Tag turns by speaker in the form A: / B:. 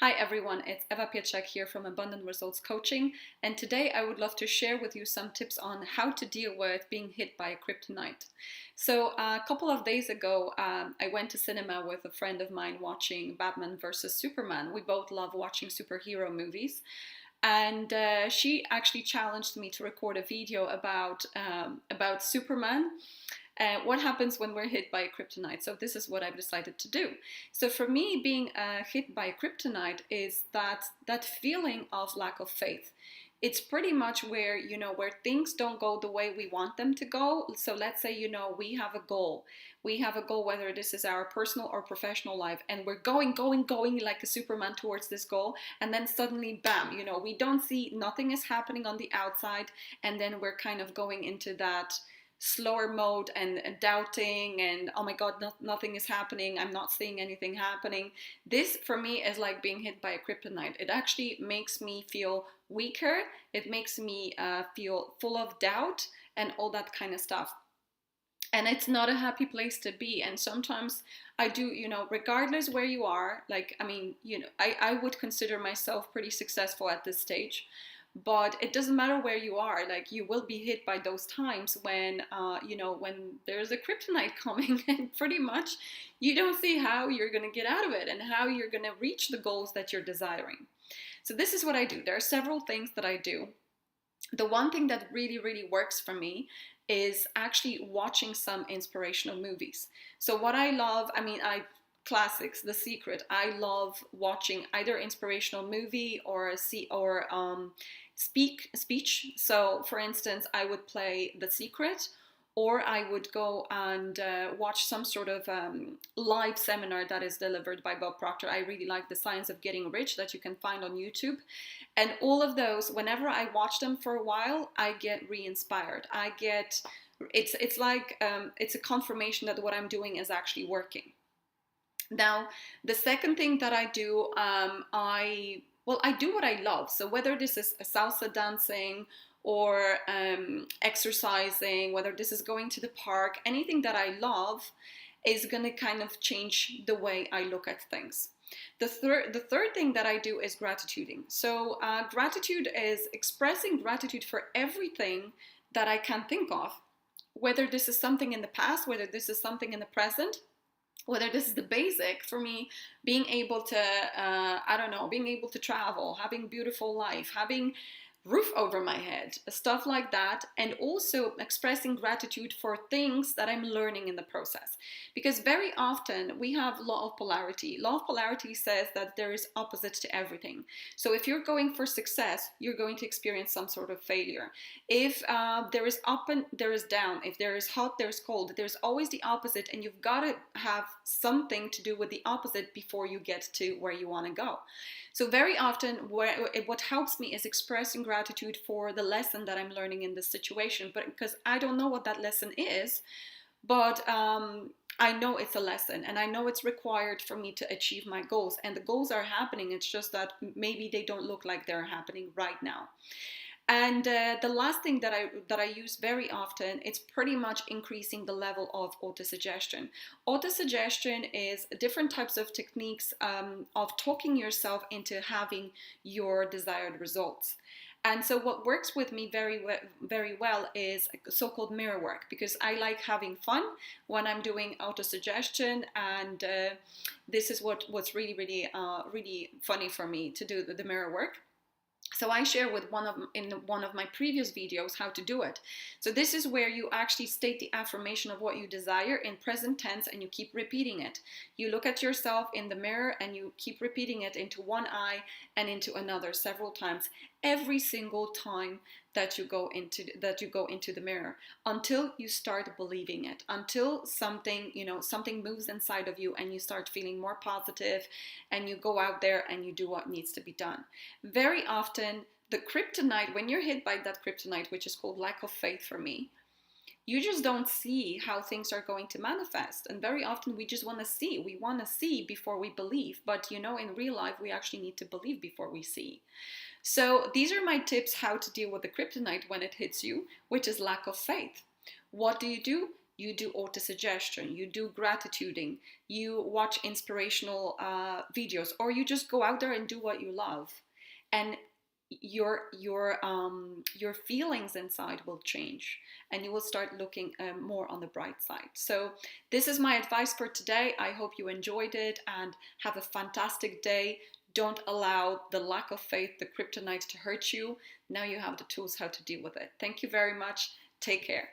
A: Hi everyone, it's Eva Pieczak here from Abundant Results Coaching, and today I would love to share with you some tips on how to deal with being hit by a kryptonite. So a couple of days ago, I went to cinema with a friend of mine watching Batman versus Superman. We both love watching superhero movies. And she actually challenged me to record a video about Superman, what happens when we're hit by a kryptonite. So this is what I've decided to do. So for me, being hit by a kryptonite is that feeling of lack of faith. It's pretty much where, where things don't go the way we want them to go. So let's say, we have a goal. We have a goal, whether this is our personal or professional life, and we're going like a Superman towards this goal. And then suddenly, bam, we don't see, nothing is happening on the outside. And then we're kind of going into that slower mode and doubting and oh my god, nothing is happening, I'm not seeing anything happening. This for me is like being hit by a kryptonite. It actually makes me feel weaker. It makes me feel full of doubt and all that kind of stuff, and it's not a happy place to be. And sometimes I do, regardless where you are, like, I mean, I would consider myself pretty successful at this stage, but it doesn't matter where you are, like, you will be hit by those times when when there's a kryptonite coming and pretty much you don't see how you're going to get out of it and how you're going to reach the goals that you're desiring. So this is what I do. There are several things that I do. The one thing that really works for me is actually watching some inspirational movies. So what I love, classics, The Secret. I love watching either inspirational movie or speech. So for instance, I would play The Secret, or I would go and watch some sort of live seminar that is delivered by Bob Proctor. I really like The Science of Getting Rich that you can find on YouTube. And all of those, whenever I watch them for a while, I get re-inspired. It's like, it's a confirmation that what I'm doing is actually working. Now, the second thing that I do, I do what I love. So whether this is salsa dancing or exercising, whether this is going to the park, anything that I love is going to kind of change the way I look at things. The third thing that I do is gratituding. So gratitude is expressing gratitude for everything that I can think of, whether this is something in the past, whether this is something in the present, whether this is the basic for me, being able to, being able to travel, having beautiful life, having roof over my head, stuff like that, and also expressing gratitude for things that I'm learning in the process. Because very often we have law of polarity. Law of polarity says that there is opposite to everything. So if you're going for success, you're going to experience some sort of failure. If there is up and there is down, if there is hot, there's cold, there's always the opposite, and you've got to have something to do with the opposite before you get to where you want to go. So very often what helps me is expressing gratitude for the lesson that I'm learning in this situation, but because I don't know what that lesson is, but I know it's a lesson and I know it's required for me to achieve my goals, and the goals are happening. It's just that maybe they don't look like they're happening right now. And the last thing that I use very often, it's pretty much increasing the level of autosuggestion. Autosuggestion is different types of techniques of talking yourself into having your desired results. And so what works with me very well is so-called mirror work, because I like having fun when I'm doing autosuggestion, and this is what's really funny for me to do the mirror work. So I share with in one of my previous videos how to do it. So this is where you actually state the affirmation of what you desire in present tense, and you keep repeating it. You look at yourself in the mirror and you keep repeating it into one eye and into another several times, every single time that you go into the mirror, until you start believing it, until something moves inside of you and you start feeling more positive, and you go out there and you do what needs to be done. Very often the kryptonite, when you're hit by that kryptonite, which is called lack of faith for me, you just don't see how things are going to manifest. And very often we just want to see. We want to see before we believe. But in real life, we actually need to believe before we see. So these are my tips how to deal with the kryptonite when it hits you, which is lack of faith. What do? you do auto-suggestion, you do gratituding, you watch inspirational videos, or you just go out there and do what you love, and your feelings inside will change, and you will start looking more on the bright side. So this is my advice for today. I hope you enjoyed it, and have a fantastic day. Don't allow the lack of faith, the kryptonite, to hurt you. Now you have the tools how to deal with it. Thank you very much. Take care.